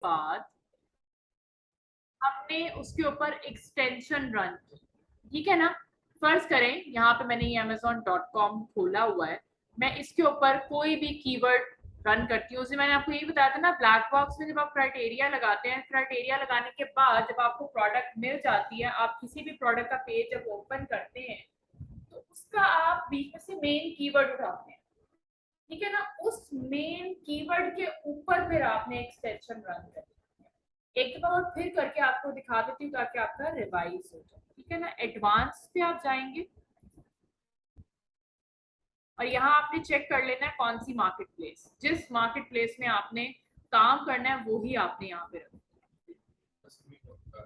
बाद हमने उसके ऊपर एक्सटेंशन रन की, ठीक है ना। फर्ज करें यहाँ पे मैंने ये amazon.com खोला हुआ है, मैं इसके ऊपर कोई भी कीवर्ड रन करती हूँ। उसे मैंने आपको यही बताया था ना, ब्लैक बॉक्स में जब आप क्राइटेरिया लगाते हैं, क्राइटेरिया लगाने के बाद जब आपको प्रोडक्ट मिल जाती है, आप किसी भी प्रोडक्ट का पेज जब ओपन करते हैं तो उसका आप बीच में से मेन कीवर्ड उठाते हैं, ठीक है ना। उस मेन कीवर्ड के ऊपर फिर आपने एक्सटेंशन रन कर, एक दफा और फिर करके आपको दिखा देती हूँ ताकि आपका रिवाइज हो जाए, ठीक है ना। एडवांस पे आप जाएंगे और यहाँ आपने चेक कर लेना है कौन सी मार्केट प्लेस, जिस मार्केट प्लेस में आपने काम करना है वो ही आपने यहाँ पे रखना।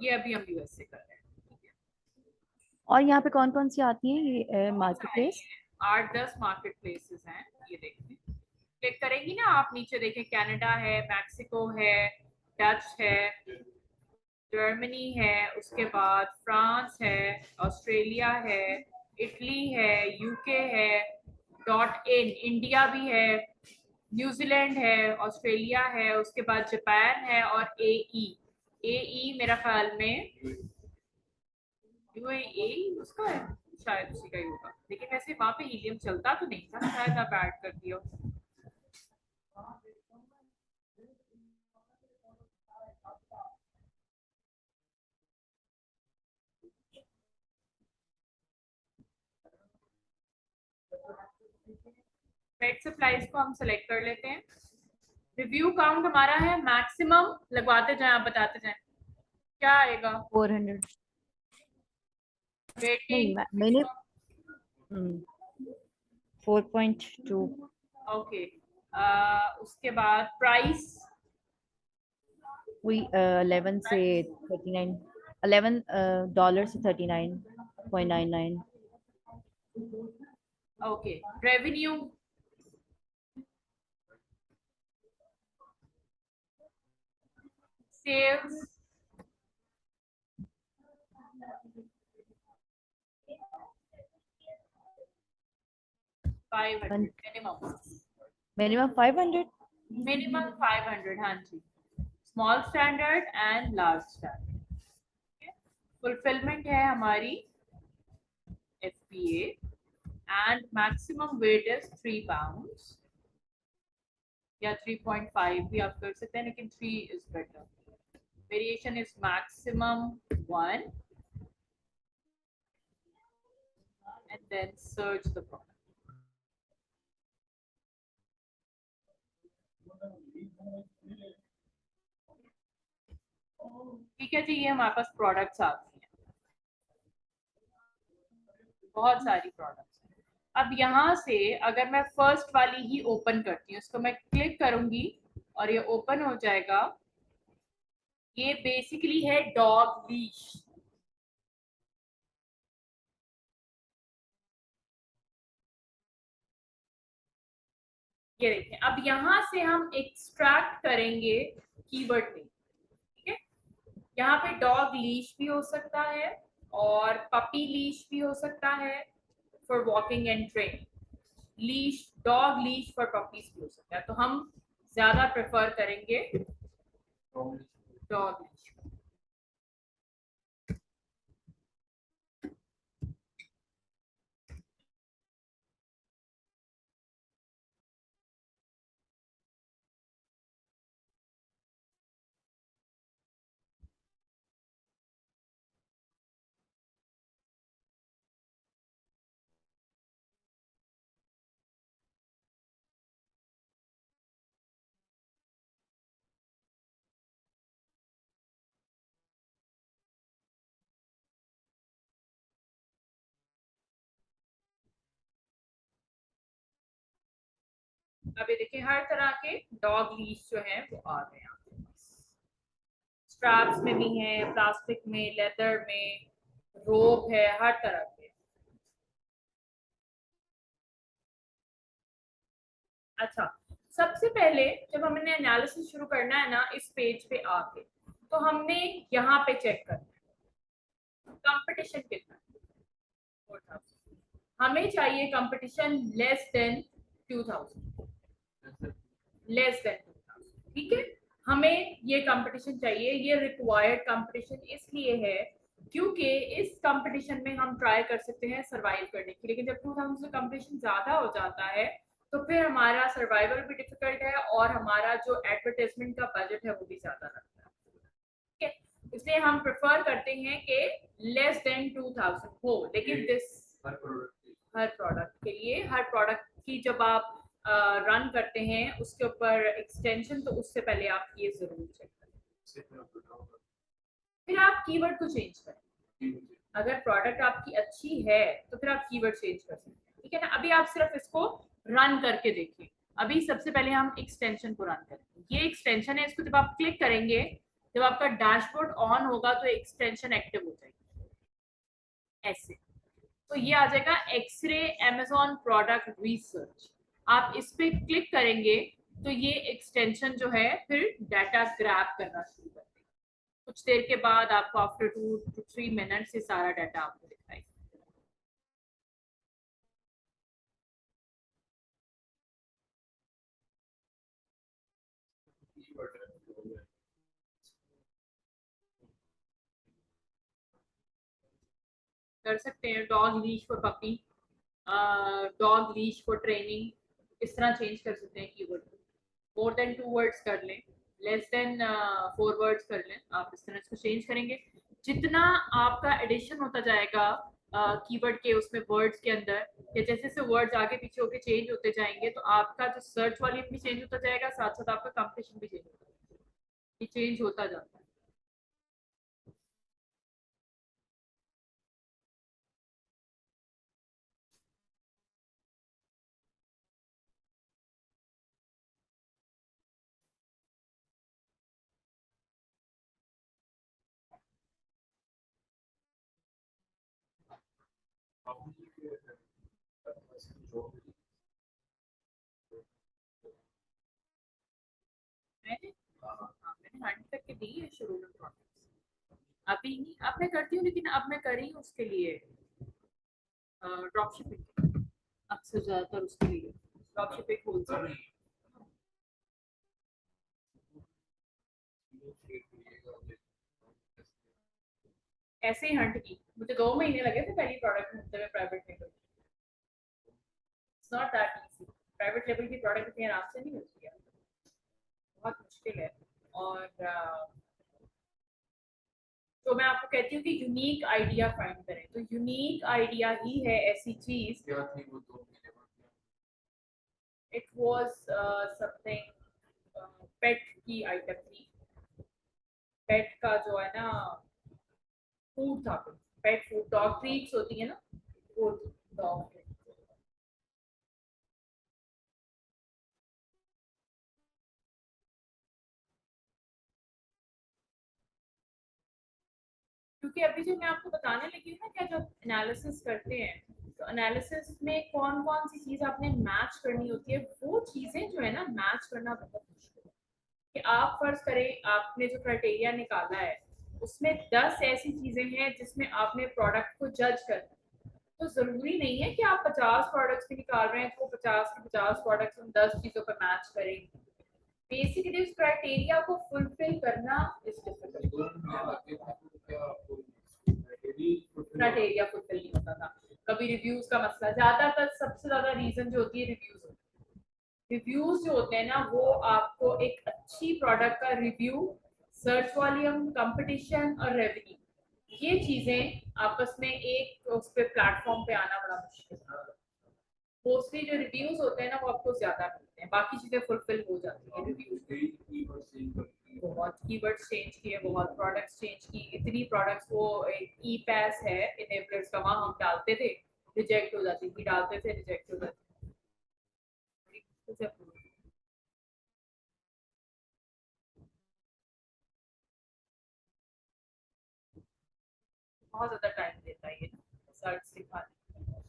ये अभी हम यूएस से कर रहे हैं। और यहाँ पे कौन कौन सी आती है ये बहुत मार्केट सारी प्लेस? हैं, 8-10 मार्केट प्लेसेस हैं। ये देखिए, क्लिक करेंगी ना आप नीचे देखें, कनाडा है, मैक्सिको है, डच है, जर्मनी है, उसके बाद फ्रांस है, ऑस्ट्रेलिया है, इटली है, यूके है, डॉट इन इंडिया भी है, न्यूजीलैंड है, ऑस्ट्रेलिया है, उसके बाद जापान है और एई मेरा ख्याल में यूएई उसका है, शायद उसी का ही होगा। लेकिन वैसे वहां पे हीलियम चलता तो नहीं था, शायद आप ऐड कर दिया। पेट सप्लाईज को हम सेलेक्ट कर लेते हैं। रिव्यू काउंट हमारा है मैक्सिमम, लगवाते जाएं आप, बताते जाएं क्या आएगा। 400 नहीं, रेटिंग मैंने 4.2। ओके। उसके बाद प्राइस वही 11 से 39, $11 से 39.99। Okay. Revenue sales 500 minimum, minimum 500। Minimum 500, हाँ जी। Small standard and large standard. Fulfilment है हमारी FBA and maximum weight is 3 pounds या 3.5 भी आप कर सकते हैं, लेकिन 3 is better. Variation is maximum 1 and then search the product. ठीक है जी, ये हमारे पास प्रोडक्ट्स आती हैं, बहुत सारी प्रोडक्ट्स। अब यहाँ से अगर मैं फर्स्ट वाली ही ओपन करती हूँ, इसको मैं क्लिक करूंगी और ये ओपन हो जाएगा। ये बेसिकली है डॉग लीश। ये देखिए, अब यहाँ से हम एक्सट्रैक्ट करेंगे कीवर्ड नेम, ठीक है। यहाँ पे डॉग लीश भी हो सकता है और पपी लीश भी हो सकता है for walking and training. Leash, dog leash for puppies भी हो सकता है, तो हम ज्यादा प्रेफर करेंगे डॉग लीश। अभी देखिए, हर तरह के डॉग लीश जो है वो आ गए आपके पास। स्ट्रैप्स में भी है, प्लास्टिक में, लेदर में, रोप है, हर तरह के। अच्छा, सबसे पहले जब हमने एनालिसिस शुरू करना है ना इस पेज पे आके, तो हमने यहाँ पे चेक करना है कंपटीशन कितना है। 4000, हमें चाहिए competition less than 2000, less than 2000, ठीक है। हमें ये कंपटीशन चाहिए, ये रिक्वायर्ड कंपटीशन इसलिए है क्योंकि इस कंपटीशन में हम ट्राई कर सकते हैं सरवाइव करने की, लेकिन जब हमसे कंपटीशन ज्यादा हो जाता है तो फिर हमारा सर्वाइवल भी डिफिकल्ट है और हमारा जो एडवर्टाइजमेंट का बजट है वो भी ज्यादा लगता है। ठीक है, इसलिए हम प्रेफर करते हैं कि लेस देन 2000 हो, लेकिन दिस हर प्रोडक्ट के लिए, हर प्रोडक्ट की जब आप रन करते हैं उसके ऊपर एक्सटेंशन, तो उससे पहले आप ये जरूर चेक करें, फिर आप कीवर्ड को चेंज करें। अगर प्रोडक्ट आपकी अच्छी है तो फिर आप कीवर्ड चेंज कर सकते हैं, ठीक है ना। अभी आप सिर्फ इसको रन करके देखिए। अभी सबसे पहले हम एक्सटेंशन को रन करेंगे। ये एक्सटेंशन है, इसको जब आप क्लिक करेंगे, जब आपका डैशबोर्ड ऑन होगा तो एक्सटेंशन एक्टिव हो जाएगी ऐसे। तो ये आ जाएगा एक्सरे अमेजोन प्रोडक्ट रिसर्च। आप इस पे क्लिक करेंगे तो ये एक्सटेंशन जो है फिर डाटा ग्रैब करना शुरू कर देगा। कुछ देर के बाद आपको आफ्टर 2 to 3 मिनट से सारा डाटा आपको दिखाएगा। कर सकते हैं dog leash for puppy, dog leash for training, इस तरह चेंज कर सकते हैं कीवर्ड को। मोर देन 2 वर्ड्स कर लें, लेस देन 4 वर्ड्स कर लें, आप इस तरह इसको चेंज करेंगे। जितना आपका एडिशन होता जाएगा कीवर्ड के उसमें वर्ड्स के अंदर, या जैसे जैसे वर्ड्स आगे पीछे होके चेंज होते जाएंगे तो आपका जो सर्च वॉल्यूम भी चेंज होता जाएगा, साथ साथ आपका कंपटीशन भी चेंज होता जाएगा, ये चेंज होता जाता है। मैंने हंट करके दी है शुरू में प्रोडक्ट्स, अभी नहीं, अब मैं करती हूँ, लेकिन अब मैं कर रही हूँ उसके लिए ड्रॉप शिपिंग, अक्सर ज्यादातर उसके लिए ड्रॉप शिपिंग होलसेल। ऐसे ही हंट की, मुझे 2 महीने लगे थे पहली प्रोडक्ट ढूंढते हुए private label. It's not that easy, private label की प्रोडक्ट इतनी आराम से नहीं मिलती है, बहुत मुश्किल है। और तो मैं आपको कहती हूँ कि यूनिक आइडिया फाइंड करें, तो यूनिक आइडिया ही है ऐसी चीज। इट वाज समथिंग पेट की आइटम थी, पेट का जो है ना फूड था, पेट फूड, डॉग ट्रीट्स होती है ना, वो डॉग। क्योंकि अभी जो मैं आपको बताने लगी हूँ ना, क्या जब एनालिसिस करते हैं तो एनालिसिस में कौन कौन सी चीज आपने मैच करनी होती है, वो चीजें जो है ना मैच करना बहुत मुश्किल है। कि आप फर्ज करें आपने जो क्राइटेरिया निकाला है उसमें 10 ऐसी चीजें हैं जिसमें आपने प्रोडक्ट को जज करना है, तो जरूरी नहीं है कि आप 50 प्रोडक्ट्स भी निकाल रहे हैं तो 50 के 50 प्रोडक्ट्स हम 10 चीजों पर मैच करें। बेसिकली उस क्राइटेरिया को फुलफिल करना इज डिफिकल्ट, क्राइटेरिया फुलफिल नहीं होता था। कभी रिव्यूज का मसला, ज्यादातर सबसे ज्यादा रीजन जो होती है रिव्यूज होती है। रिव्यूज जो होते हैं ना वो आपको एक अच्छी प्रोडक्ट का रिव्यू, सर्च वॉल्यूम, कंपटीशन और रेवेन्यू, ये चीजें आपस में एक उस पे प्लेटफॉर्म पे आना बड़ा मुश्किल है। मोस्टली जो रिव्यूज होते हैं ना वो आपको ज्यादा मिलते हैं, बाकी चीजें फुलफिल हो जाती है रिव्यूज। बहुत कीवर्ड्स चेंज किए, बहुत प्रोडक्ट्स चेंज की, इतनी प्रोडक्ट्स, वो एक ई पैस है इनेबलर्स का, वहां हम डालते थे रिजेक्ट हो जाती थी, डालते थे रिजेक्ट हो जाती थी। बहुत ज्यादा टाइम लेता है ये रिजल्ट्स दिखाने में।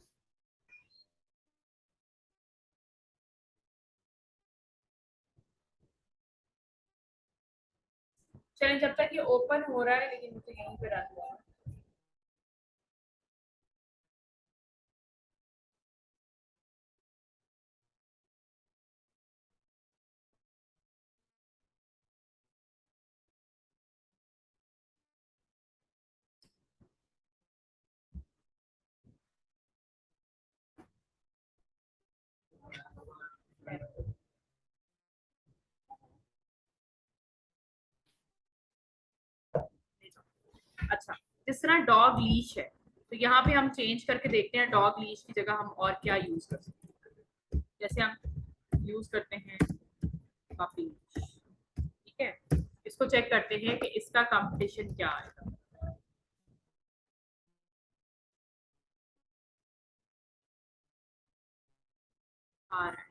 चलें, जब तक ये ओपन हो रहा है, लेकिन मुझे यहीं पे रन हुआ है। अच्छा, जिस तरह डॉग लीश है, तो यहाँ पे हम चेंज करके देखते हैं डॉग लीश की जगह हम और क्या यूज कर सकते हैं। जैसे हम यूज करते हैं पपी लीश, ठीक है। इसको चेक करते हैं कि इसका कंपटीशन क्या आएगा। आ रहा है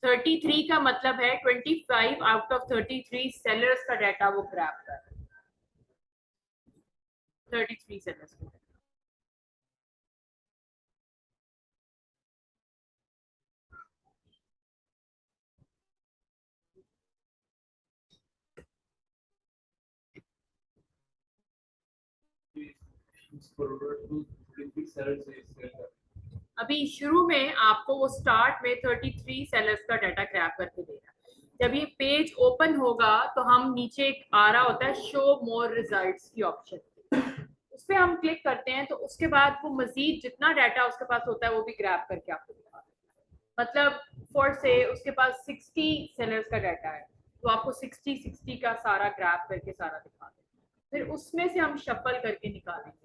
33 का मतलब है 25 आउट ऑफ 33 सेलर्स का डाटा वो ग्रैब कर रहा है। 33 सेलर्स का। अभी शुरू में आपको वो स्टार्ट में 33 सेलर्स का डाटा क्रैप करके देगा। जब ये पेज ओपन होगा तो हम नीचे एक आ रहा होता है शो मोर रिजल्ट्स की ऑप्शन, उस पर हम क्लिक करते हैं तो उसके बाद वो मजीद जितना डाटा उसके पास होता है वो भी ग्रैप करके आपको दिखा देगा। मतलब फॉर से उसके पास 60 सेलर्स का डाटा है तो आपको 60 का सारा ग्रैप करके सारा दिखा देगा। फिर उसमें से हम शफल करके निकालेंगे।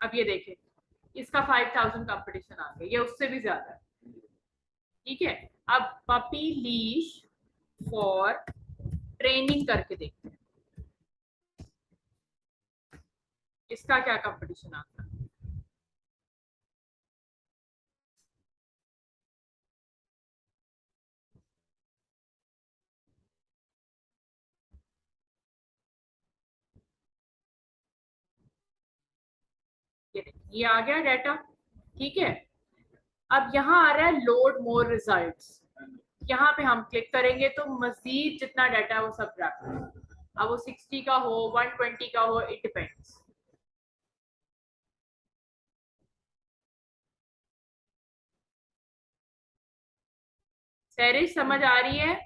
अब ये देखें, इसका 5000 कंपटीशन आ गया, ये उससे भी ज्यादा है, ठीक है। अब पपी लीश फॉर ट्रेनिंग करके देखते हैं इसका क्या कंपटीशन आता है। ये आ गया डाटा, ठीक है। अब यहाँ आ रहा है लोड मोर रिजल्ट्स, यहाँ पे हम क्लिक करेंगे तो मजीद जितना डाटा है वो सब रख, अब वो 60 का हो 120 का हो, इट डिपेंड्स। सैरिश समझ आ रही है?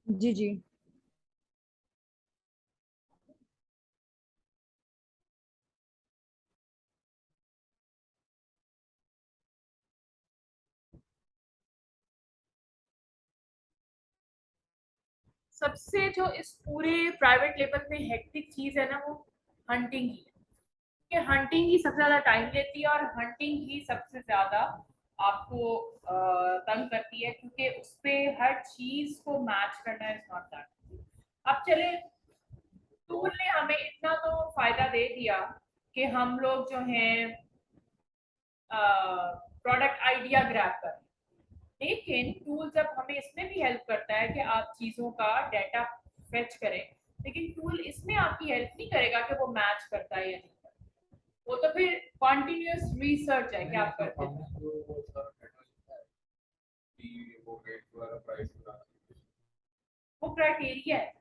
जी जी। सबसे जो इस पूरे प्राइवेट लेवल में हेक्टिक चीज है ना, वो हंटिंग ही है। कि हंटिंग ही सबसे ज्यादा टाइम लेती है और हंटिंग ही सबसे ज्यादा आपको तंग करती है, क्योंकि उस पे हर चीज को मैच करना इज नॉट दैट। अब चले, टूल ने हमें इतना तो फायदा दे दिया कि हम लोग जो हैं प्रोडक्ट आइडिया ग्रैब कर, लेकिन टूल जब हमें इसमें भी हेल्प करता है कि आप चीजों का डाटा फेच करें, लेकिन टूल इसमें आपकी हेल्प नहीं करेगा कि वो मैच करता है या नहीं करता। वो तो फिर कॉन्टिन्यूस रिसर्च है कि आप करते हैं। वो क्राइटेरिया है,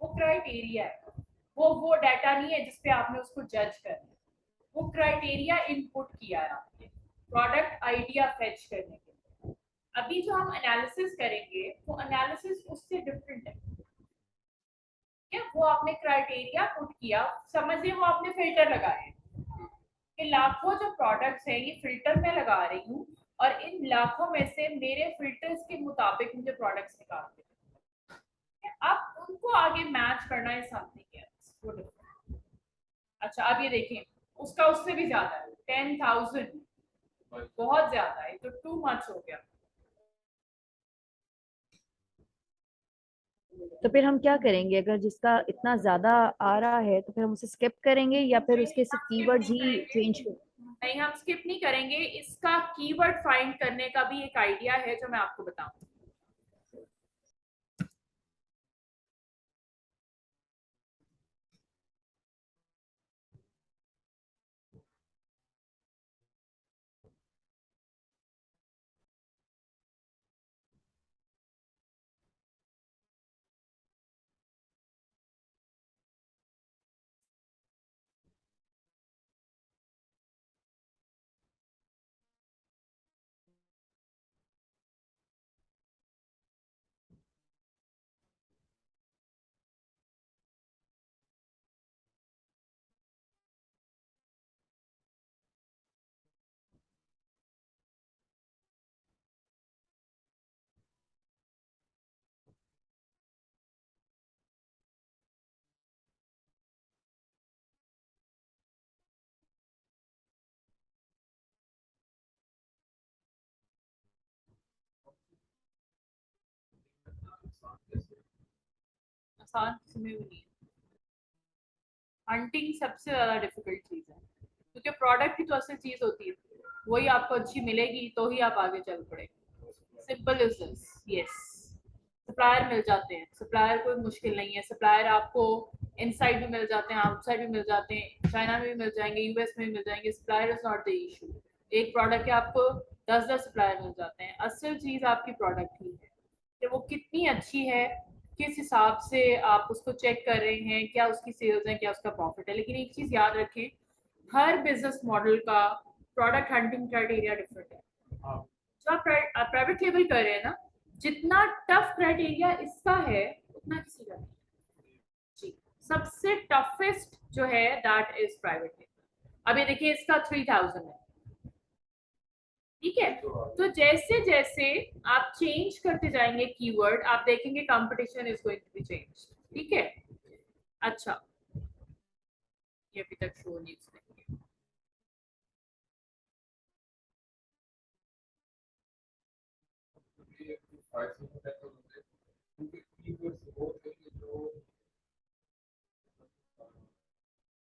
वो क्राइटेरिया है, वो डाटा नहीं है जिसपे आपने उसको जज करना है। वो क्राइटेरिया इनपुट किया है आपने प्रोडक्ट आइडिया फेच करने के लिए। अभी जो हम एनालिसिस करेंगे वो एनालिसिस उससे डिफरेंट है। क्या वो आपने क्राइटेरिया पुट किया, समझिए वो आपने फिल्टर लगाए कि लाखों जो प्रोडक्ट्स हैं ये फिल्टर में लगा रही हूँ और इन लाखों में से मेरे फिल्टर्स के मुताबिक मुझे प्रोडक्ट्स निकालते हैं। अब उनको आगे मैच करना है समथिंग एल्स, वो डिफरेंट। अच्छा, अब ये देखिए, उसका उससे भी ज्यादा है 10,000, बहुत ज्यादा है, तो टू मच हो गया। तो फिर हम क्या करेंगे अगर जिसका इतना ज्यादा आ रहा है, तो फिर हम उसे स्किप करेंगे या फिर नहीं, उसके हम सिर्फ स्किप कीवर्ड्स नहीं ही चेंज करेंगे। कर। नहीं, हम स्किप नहीं करेंगे, इसका कीवर्ड फाइंड करने का भी एक आइडिया है जो मैं आपको बताऊं। आसान किसी में भी नहीं है। हंटिंग सबसे ज्यादा डिफिकल्ट चीज है, क्योंकि प्रोडक्ट ही तो असल चीज होती है, वही आपको अच्छी मिलेगी तो ही आप आगे चल पड़ेंगे। Simple is this. Yes, supplier मिल जाते हैं, सप्लायर कोई मुश्किल नहीं है। सप्लायर आपको इनसाइड भी मिल जाते हैं, आउटसाइड भी मिल जाते हैं, चाइना में भी मिल जाएंगे, यूएस में भी मिल जाएंगे। Supplier is not the issue. एक प्रोडक्ट के आपको 10-10 सप्लायर मिल जाते हैं। असल चीज आपकी प्रोडक्ट ही है कि वो कितनी अच्छी है, किस हिसाब से आप उसको चेक कर रहे हैं, क्या उसकी सेल्स है, क्या उसका प्रॉफिट है। लेकिन एक चीज याद रखें, हर बिजनेस मॉडल का प्रोडक्ट हंटिंग क्राइटेरिया डिफरेंट है। जो आप प्राइवेट लेबल कर रहे हैं ना, जितना टफ क्राइटेरिया इसका है उतना किसी का नहीं। जी, सबसे टफेस्ट जो है दैट इज प्राइवेट लेबल। अभी देखिए इसका 3000 है, ठीक है। तो जैसे जैसे आप चेंज करते जाएंगे कीवर्ड, आप देखेंगे competition is going to be change, ठीक है। अच्छा, ये अभी तक शो नहीं इसमें।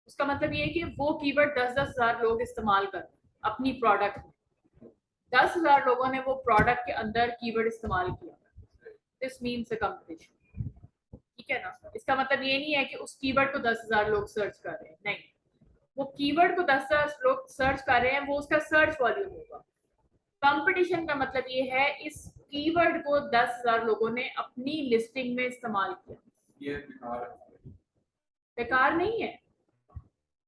उसका मतलब ये है कि वो कीवर्ड 10-10 हजार लोग इस्तेमाल कर अपनी प्रोडक्ट में, 10,000 लोगों ने वो प्रोडक्ट के अंदर कीवर्ड इस्तेमाल किया। दिस मीन्स अ कंपटीशन, ठीक है ना। इसका मतलब ये नहीं है कि उस कीवर्ड को 10,000 लोग सर्च कर रहे हैं, नहीं। वो कीवर्ड को 10,000 लोग सर्च कर रहे हैं, वो उसका सर्च वॉल्यूम होगा। कंपटीशन का मतलब ये है इस कीवर्ड को 10,000 लोगों ने अपनी लिस्टिंग में इस्तेमाल किया। ये बेकार नहीं है,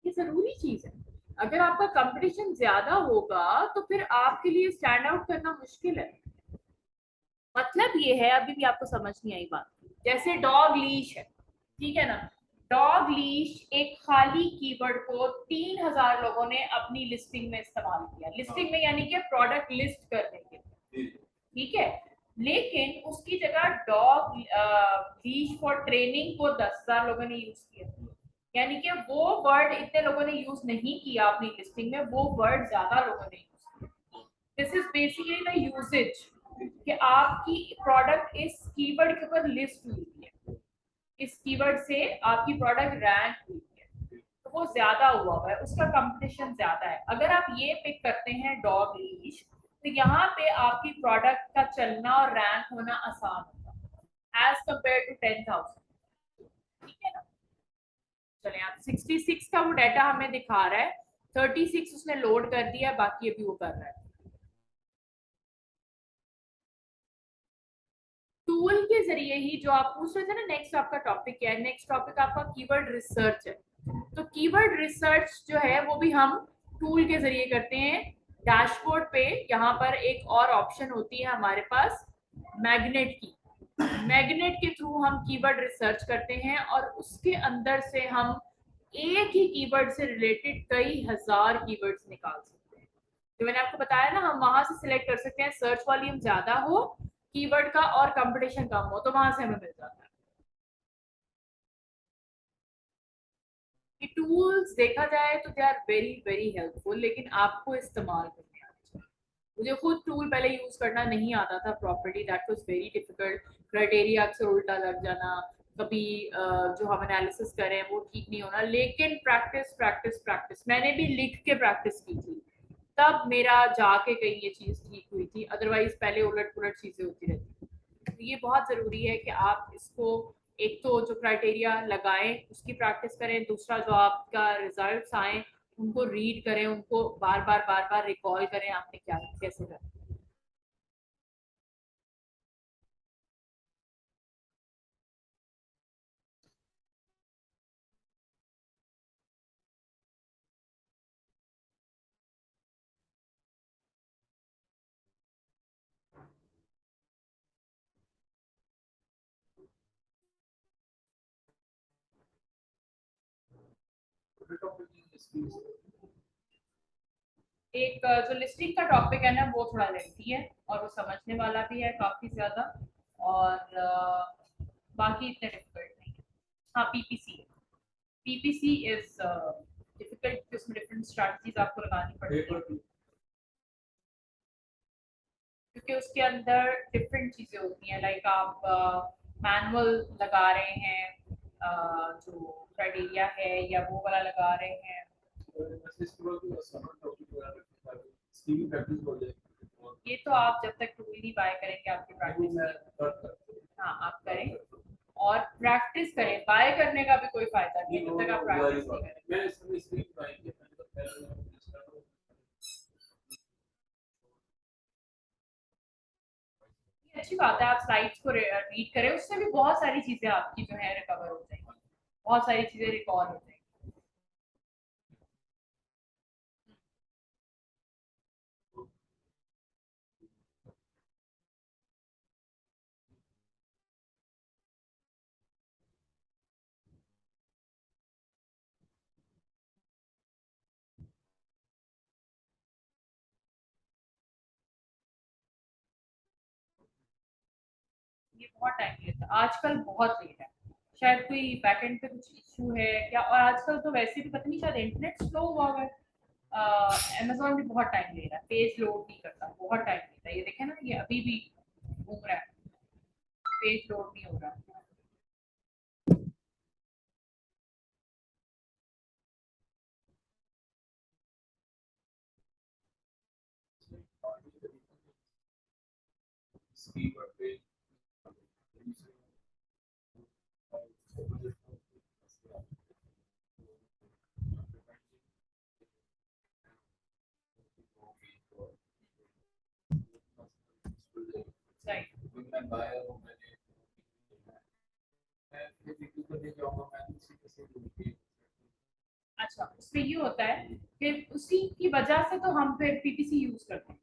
ये जरूरी चीज है। अगर आपका कंपटीशन ज्यादा होगा तो फिर आपके लिए स्टैंड आउट करना मुश्किल है। मतलब ये है, अभी भी आपको समझ नहीं आई बात। जैसे डॉग लीश है, ठीक है ना। डॉग लीश एक खाली कीवर्ड को 3,000 लोगों ने अपनी लिस्टिंग में इस्तेमाल किया। लिस्टिंग में यानी कि प्रोडक्ट लिस्ट करने के लिए, ठीक है। लेकिन उसकी जगह डॉग लीश फॉर ट्रेनिंग को 10,000 लोगों ने यूज किया, यानी कि वो वर्ड इतने लोगों ने यूज नहीं किया अपनी लिस्टिंग में, वो वर्ड ज्यादा लोगों ने यूज किया। This is basically the usage कि आपकी प्रोडक्ट इस कीवर्ड के ऊपर लिस्ट हुई है, इस कीवर्ड से आपकी प्रोडक्ट रैंक हुई है, तो वो ज्यादा हुआ है, उसका कंपटीशन ज्यादा है। अगर आप ये पिक करते हैं डॉग लीश, तो यहाँ पे आपकी प्रोडक्ट का चलना और रैंक होना आसान होगा एज कंपेयर टू 10,000, ठीक है ना। चले आप 66 का वो डाटा हमें दिखा रहा है, 36 उसने लोड कर दिया, बाकी अभी वो कर रहा है। टूल के जरिए ही, जो आप पूछ रहे थे ना नेक्स्ट आपका टॉपिक क्या है, नेक्स्ट टॉपिक आपका कीवर्ड रिसर्च है। तो कीवर्ड रिसर्च जो है वो भी हम टूल के जरिए करते हैं। डैशबोर्ड पे यहाँ पर एक और ऑप्शन होती है हमारे पास, मैग्नेट की। मैग्नेट के थ्रू हम कीवर्ड रिसर्च करते हैं और उसके अंदर से हम एक ही कीवर्ड से रिलेटेड कई हजार कीवर्ड्स निकाल सकते हैं। जो मैंने आपको बताया ना, हम वहां से सिलेक्ट कर सकते हैं, सर्च वॉल्यूम ज्यादा हो कीवर्ड का और कंपटीशन कम हो, तो वहां से हमें मिल जाता है। ये टूल्स देखा जाए तो they are very very helpful, लेकिन आपको इस्तेमाल करने आना चाहिए। मुझे खुद टूल पहले यूज करना नहीं आता था properly, that was very difficult. Criteria अक्सर उल्टा लग जाना, कभी जो हम एनालिसिस करें वो ठीक नहीं होना। लेकिन प्रैक्टिस प्रैक्टिस प्रैक्टिस, मैंने भी लिख के प्रैक्टिस की थी, तब मेरा जाके कहीं ये चीज ठीक हुई थी, अदरवाइज पहले उलट पुलट चीजें होती रहती। तो ये बहुत जरूरी है कि आप इसको, एक तो जो क्राइटेरिया लगाएं उसकी प्रैक्टिस करें, दूसरा जो आपका रिजल्ट्स आए उनको रीड करें, उनको बार बार रिकॉल करें आपने क्या कैसे करा। एक जो लिस्टिंग का टॉपिक है ना वो थोड़ा लेंथी है और वो समझने वाला भी है काफी ज्यादा, और बाकी इतने डिफिकल्ट नहीं है। हाँ, पीपीसी, पीपीसी इज डिफिकल्ट, उसमें डिफरेंट स्ट्रैटेजीज आपको लगानी पड़ती है, क्योंकि उसके अंदर डिफरेंट चीजें होती हैं। लाइक आप मैनुअल लगा रहे हैं, जो क्राइटेरिया है या वो वाला लगा रहे हैं। ये तो आप जब तक टूल नहीं बाय करेंगे आपकी प्रैक्टिस, हाँ आप करें और प्रैक्टिस करें। बाय करने का भी कोई फायदा नहीं है जब तक आप प्रैक्टिस नहीं करें। अच्छी बात है, आप स्लाइड्स को रीड करें, उससे भी बहुत सारी चीजें आपकी जो है रिकवर हो जाएंगी, बहुत सारी चीजें रिकॉल हो जाएंगी। ये बहुत टाइम लेता है, आजकल बहुत लेट है, शायद कोई बैकएंड पे कुछ इशू है क्या, और आजकल तो वैसे भी पता नहीं शायद इंटरनेट स्लो हुआ है। अमेजोन भी बहुत टाइम ले रहा है, पेज लोड नहीं करता, बहुत टाइम लेता है। ये देखे ना, ये अभी भी घूम रहा है, पेज लोड नहीं हो रहा। सही। अच्छा, उसमें ये होता है कि उसी की वजह से तो हम फिर पीपीसी यूज करते हैं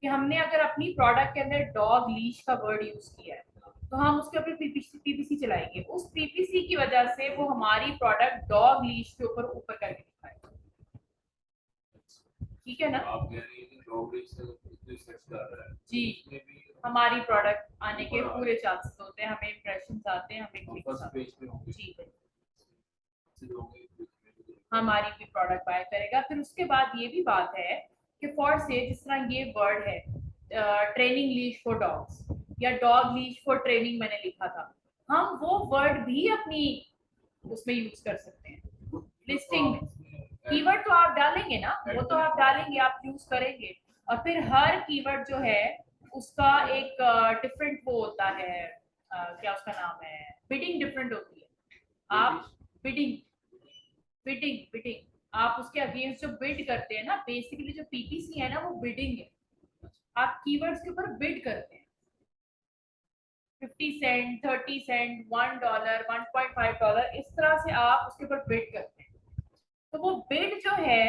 कि हमने अगर अपनी प्रोडक्ट के अंदर डॉग लीश का वर्ड यूज किया है तो हम उसके ऊपर पीपीसी चलाएंगे, उस पीपीसी की वजह से वो हमारी प्रोडक्ट डॉग लीश के ऊपर ऊपर करके दिखाएगा। ठीक है ना, जी हमारी प्रोडक्ट आने के पूरे चांसेस होते हैं, हमें इम्प्रेशन आते हैं, हमें क्लिक्स आते हैं। जी हमारी भी प्रोडक्ट बाय करेगा। फिर उसके बाद ये भी बात है कि फॉर से जिस तरह ये वर्ड है ट्रेनिंग लीश फॉर डॉग्स या डॉग लीश फॉर ट्रेनिंग मैंने लिखा था, हम वो वर्ड भी अपनी उसमें यूज कर सकते हैं लिस्टिंग में। कीवर्ड तो आप डालेंगे ना, वो तो आप डालेंगे, आप यूज करेंगे, और फिर हर कीवर्ड जो है उसका एक डिफरेंट वो होता है, क्या उसका नाम है, बिडिंग डिफरेंट होती है। आप बिडिंग बिडिंग बिडिंग आप उसके अगेंस्ट जो बिड करते हैं ना, बेसिकली जो पीपीसी है ना वो बिडिंग है। आप कीवर्ड्स के ऊपर बिड करते हैं, 50 सेंट, 30 सेंट, $1, $1.5, इस तरह से आप उसके ऊपर बिड करते हैं। तो वो बिड जो है,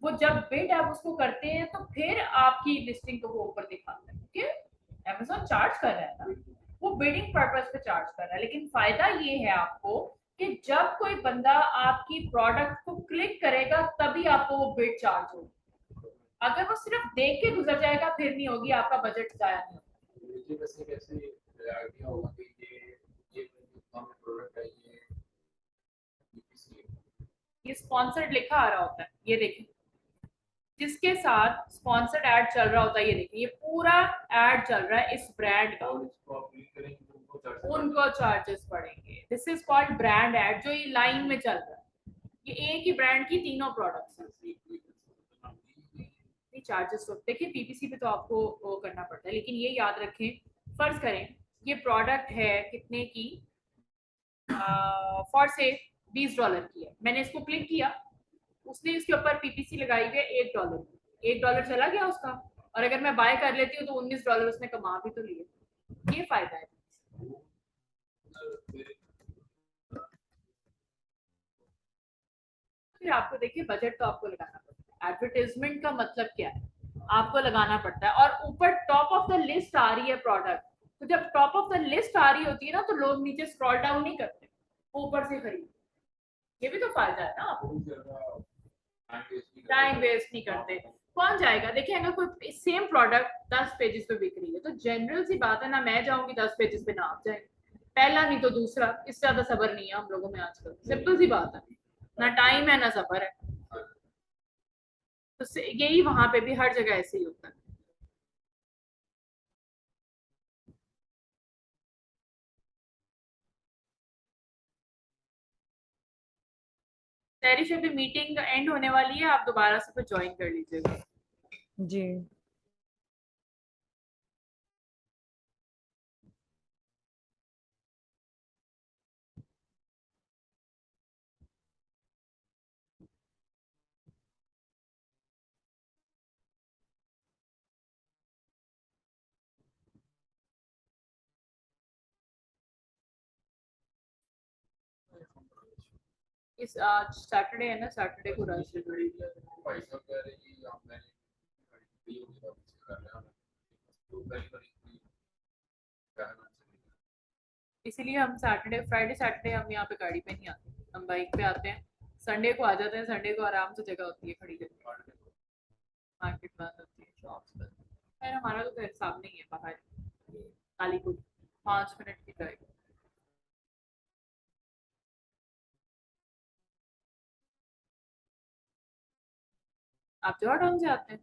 वो जब बिड आप उसको करते हैं तो फिर आपकी लिस्टिंग को वो ऊपर दिखाता है, क्योंकि अमेजोन चार्ज कर रहा है ना, वो बिडिंग पर्पस पे चार्ज कर रहा है। लेकिन फायदा ये है आपको कि जब कोई बंदा आपकी प्रोडक्ट को क्लिक करेगा तभी आपको वो बिड चार्ज होगी। अगर वो सिर्फ देख के गुजर जाएगा फिर नहीं होगी, आपका बजट जाया नहीं होगा। ये स्पॉन्सर्ड लिखा आ रहा होता है, ये देखिए, जिसके साथ स्पॉन्सर्ड ऐड चल रहा होता है, ये देखिए ये पूरा ऐड चल रहा है इस ब्रांड का, उनको चार्जेस पड़ेंगे। This is called brand add, जो ये लाइन में चल रहा है, ये एक ही ब्रांड की तीनों प्रोडक्ट्स हैं। चार्जेस तो देखिए पीपीसी पे तो आपको वो करना पड़ता है, लेकिन ये याद रखें, फर्ज करें ये प्रोडक्ट है कितने की, फॉर से $20 की है, मैंने इसको क्लिक किया, उसने इसके ऊपर पीपीसी लगाई हुई है $1, $1 चला गया उसका, और अगर मैं बाय कर लेती हूँ तो $19 उसने कमा भी तो लिए। ये फायदा है। फिर आपको देखिए बजट तो आपको लगाना पड़ता है, एडवर्टाइजमेंट का मतलब क्या है, आपको लगाना पड़ता है, और ऊपर टॉप ऑफ द लिस्ट आ रही है प्रोडक्ट, तो जब टॉप ऑफ द लिस्ट आ रही होती है ना तो लोग नीचे स्क्रॉल डाउन नहीं करते, ऊपर से खरीद, ये भी तो फायदा है ना आपको, टाइम वेस्ट नहीं करते। कौन जाएगा, देखिए अगर कोई सेम प्रोडक्ट 10 पेजेस पे बिक रही है तो जनरल सी बात है ना, मैं जाऊंगी 10 पेजेस पे, ना आप जाएंगे, पहला नहीं तो दूसरा, इससे ज्यादा सबर नहीं है हम लोगों में आजकल, सिंपल सी बात है, ना टाइम है ना सबर है। तो यही वहां पे भी हर जगह ऐसे ही होता है। सैरिश अभी मीटिंग एंड होने वाली है, आप दोबारा से फिर ज्वाइन कर लीजिएगा। जी। इस आज सैटरडे है ना, सैटरडे को रश है। इसीलिए हम सैटरडे फ्राइडे सैटरडे हम यहाँ पे गाड़ी पे नहीं आते, हम बाइक पे आते हैं। संडे को आ जाते हैं, संडे को आराम से जगह होती है खड़ी करने, मार्केट बंद होती है, शॉप्स बंद। खैर हमारा तो घर सामने ही है बाहर, कालीपुर, 5 मिनट की ड्राइव। आप जॉर्डन से आते हैं?